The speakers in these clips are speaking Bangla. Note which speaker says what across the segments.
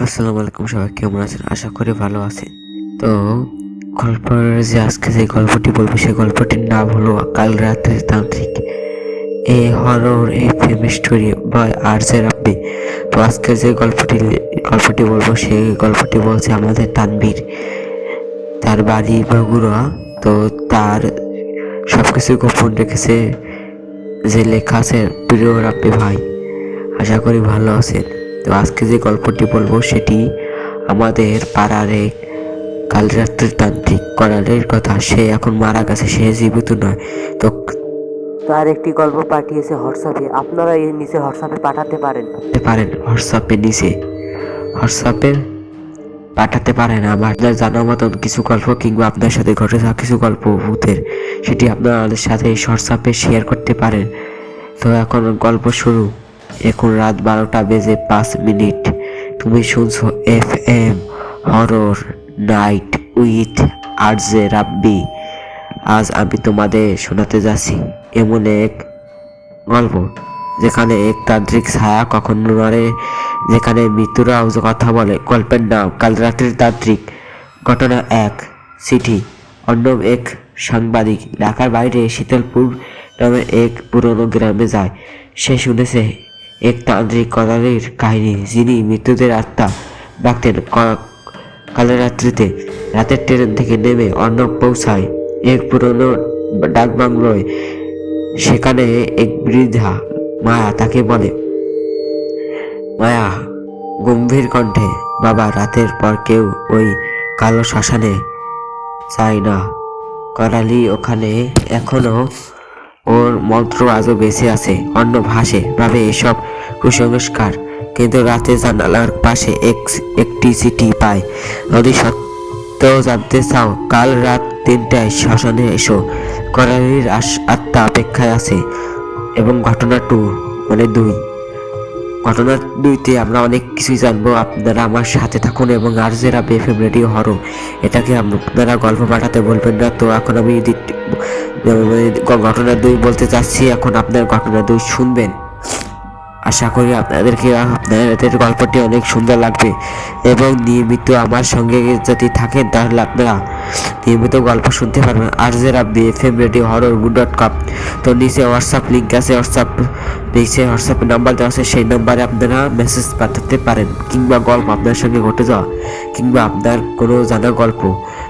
Speaker 1: আসসালামু আলাইকুম, সবাই কেমন আছেন? আশা করি ভালো আছেন। তো গল্পের যে আজকে যে গল্পটি বলবো সেই গল্পটির নাম হলো কাল রাতের তান্ত্রিক। A horror a fame story by RJ. Rabbi. তো আজকে যে গল্পটি বলবো সেই গল্পটি বলছে আমাদের তানভীর। তার বাড়ি বগুড়া। তো তার সবকিছু গোপন রেখেছে যে লেখা আছে প্রিয় রাব্বি ভাই। আশা করি ভালো আছেন। তো আজকে যে গল্পটি বলবো সেটি আমাদের পাড়ার এক কাল রাত্রির তান্ত্রিক করালের কথা। সে এখন মারা গেছে, সে জীবিত নয়। তো তার একটি গল্প পাঠিয়েছে হোয়াটসঅ্যাপে। আপনারা এই নিচে হোয়াটসঅ্যাপে পাঠাতে পারেন হোয়াটসঅ্যাপে পাঠাতে পারেন আপনার জানার মতন কিছু গল্প কিংবা আপনার সাথে ঘটে যাওয়া কিছু গল্প ভূতের, সেটি আপনারা আমাদের সাথে হোয়াটসঅ্যাপে শেয়ার করতে পারেন। তো এখন গল্প শুরু। এখন রাত 12:05। তুমি শুনছো FM horror night with RJ. রাব্বি। আজ আমি তোমাদের শোনাতে যাচ্ছি এমন এক গল্প যেখানে এক তান্ত্রিক ছায়া কখনো নড়ে, যেখানে মৃত্যুরাও কথা বলে। গল্পের নাম কাল রাত্রির তান্ত্রিক। ঘটনা 1। চিঠি। অর্ণব এক সাংবাদিক ঢাকার বাইরে শীতলপুর নামের এক পুরনো গ্রামে যায়। সে শুনেছে এক তান্ত্রিক করালির কাহিনী, যিনি মৃত্যুদের আত্মা ডাকতেন কালরাত্রিতে। রাতের ট্রেন থেকে নেমে অর্ণব পৌঁছায় এক পুরনো ডাকবাংলোয়। সেখানে এক বৃদ্ধা মায়া তাকে বলে, মায়া গম্ভীর কণ্ঠে, বাবা, রাতের পর কেউ ওই কালো শ্মশানে যায় না। করালি ওখানে এখনো, ওর মন্ত্র আজও বেঁচে আছে। অর্ণব হাসে, ভাবে এসব কুসংস্কার। কিন্তু রাতে জানালার পাশে একটি চিঠি পায়। যদি সত্যও জানতে চাও, কাল রাত 3টায় শ্মশানে এসো। করালির আত্মা অপেক্ষায় আছে। এবং ঘটনা 2 ঘটনা 2তে আমরা অনেক কিছুই জানবো। আপনারা আমার সাথে থাকুন এবং আর.জে. রাব্বি FM রেডিও হরর এটাকে আপনারা গল্প পাঠাতে বলবেন না। তো এখন আমি ঘটনা 2 বলতে চাচ্ছি। এখন আপনার ঘটনা 2 শুনবেন। আশা করি আপনাদের গল্পটি অনেক সুন্দর লাগবে এবং নিয়মিত আমার সঙ্গে যদি থাকেন তাহলে আপনারা নিয়মিত গল্প শুনতে পারবেন। আর.জে. রাব্বি FM রেডিও হরর .com। তো নিচে হোয়াটসঅ্যাপ লিঙ্ক আছে, হোয়াটসঅ্যাপ নাম্বার দেওয়া আছে। সেই নাম্বারে আপনারা মেসেজ পাঠাতে পারেন কিংবা গল্প আপনার সঙ্গে ঘটে যাওয়া কিংবা আপনার কোনো জানা গল্প।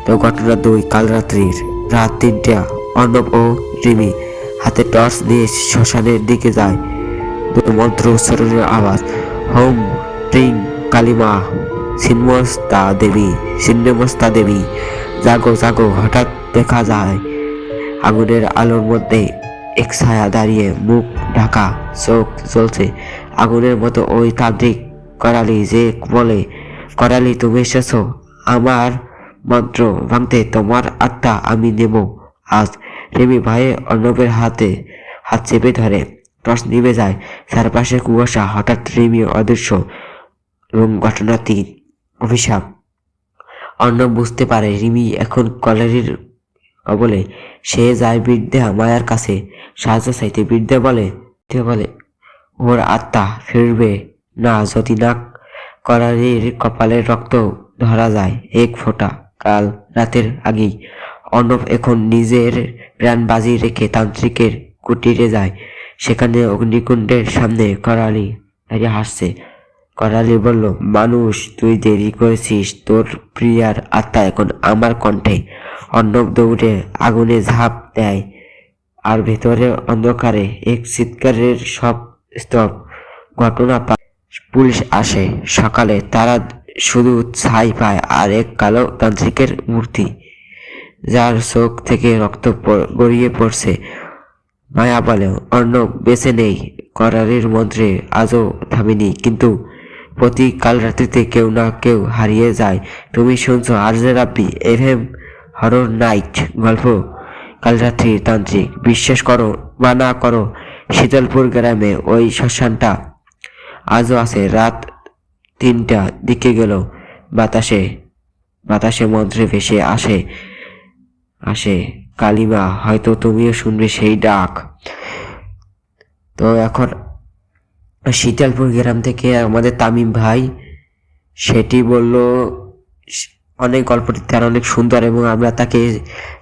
Speaker 1: তো ঘটনা 2। কাল রাত্রির রাত 3টা। অর্ণব ও রিমি হাতে টর্চ নিয়ে শ্মশানের দিকে যায়। মন্ত্র উচ্চারণের আওয়াজ। হোম ট্রিং কালিমা ছিন্নমস্তা দেবী, জাগো জাগো। হঠাৎ দেখা যায় আগুনের আলোর মধ্যে এক ছায়া দাঁড়িয়ে, মুখ ঢাকা, চোখ জ্বলছে আগুনের মতো। ওই তান্ত্রিক করালি, যে বলে, করালি তুমি এসেছো আমার মন্ত্র ভাঙতে, তোমার আত্মা আমি নেব আজ। রিমি ভয়ে অর্ণবের হাত চেপে ধরে। টর্চ নিভে যায়, চারপাশে কুয়াশা। হঠাৎ রিমি অদৃশ্য। এবং ঘটনা 3। অভিশাপ। অর্ণব বুঝতে পারে রিমি এখন কলারির কবলে। সে যায় বৃদ্ধা মায়ার কাছে সাহায্য চাইতে। বৃদ্ধা বলে ওর আত্মা ফিরবে না যদি না কলারির কপালের রক্ত ধরা যায় এক ফোঁটা। কাল রাতের আগেই অর্ণব এখন নিজের প্রাণ বাজি রেখে তান্ত্রিকের কুটিরে যায়। সেখানে অগ্নিকুণ্ডের সামনে করালি দাঁড়িয়ে হাসছে। করালি বলল, মানুষ, তুই দেরি করেছিস, তোর প্রিয়ার আত্মা এখন আমার কণ্ঠে। অর্ণব দৌড়ে আগুনে ঝাঁপ দেয় আর ভেতরে অন্ধকারে এক চিৎকারের সব স্তব। ঘটনা পুলিশ আসে। সকালে তারা শুধু ছাই পায় আর এক কালো তান্ত্রিকের মূর্তি, যার চোখ থেকে রক্ত গড়িয়ে পড়ছে। মায়া বলে, অর্ণব বেঁচে নেই। করালির মন্ত্রে আজও থামেনি, কিন্তু প্রতি কাল রাত্রিতে কেউ না কেউ হারিয়ে যায়। তুমি শুনছো আর.জে. রাব্বি FM হরর নাইট গল্প কাল রাত্রি তান্ত্রিক। বিশ্বাস করো বা না করো, শীতলপুর গ্রামে ওই শ্মশানটা আজও আছে। রাত 3টা দিকে গেল বাতাসে মন্ত্রে ভেসে আসে কালিমা। হয়তো তুমিও শুনবে সেই ডাক। তো এখন শীতলপুর গ্রাম থেকে আমাদের তামিম ভাই সেটি বলল অনেক গল্পটি তার অনেক সুন্দর এবং আমরা তাকে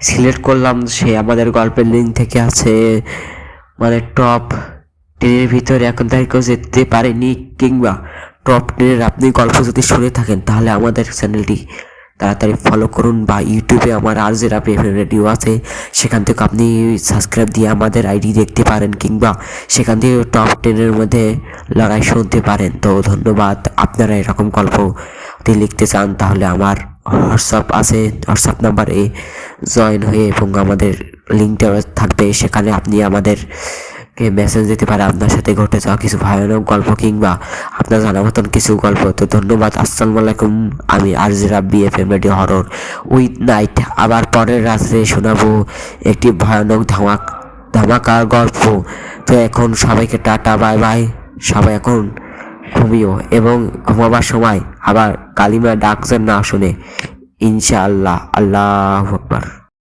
Speaker 1: সিলেক্ট করলাম। সে আমাদের গল্পের লিঙ্ক থেকে আছে মানে টপ 10-এর ভিতরে এখন তাই কেউ যেতে পারেনি, কিংবা টপ 10-এর আপনি গল্প যদি শুনে থাকেন তাহলে আমাদের চ্যানেলটি তাড়াতাড়ি ফলো করুন, বা ইউটিউবে আমার RJ রাব্বি FM রেডিও আছে, সেখান থেকে আপনি সাবস্ক্রাইব দিয়ে আমাদের আইডি দেখতে পারেন, কিংবা সেখান থেকে টপ 10-এর মধ্যে লড়াই শুনতে পারেন। তো ধন্যবাদ। আপনারা এরকম গল্প যদি লিখতে চান তাহলে আমার হোয়াটসঅ্যাপ আছে, হোয়াটসঅ্যাপ নাম্বারে জয়েন হয়ে এবং আমাদের লিঙ্কটা থাকবে, সেখানে আপনি আমাদের মেসেজ দিতে পারে আপনার সাথে ঘটে যাওয়া কিছু ভয়ানক গল্প কিংবা আপনার জানা মতন কিছু গল্প। তো ধন্যবাদ। আসসালামু আলাইকুম। আমি RJ Rabbi FM radio horror with night আবার পরের রাত্রে শোনাবো একটি ভয়ানক ধামাকার গল্প। তো এখন সবাইকে টাটা, বাই বাই। সবাই এখন ঘুমিও এবং ঘুমাবার সময় আবার কালিমা ডাক যেন না শুনে। ইনশাআল্লাহ। আল্লাহু আকবার।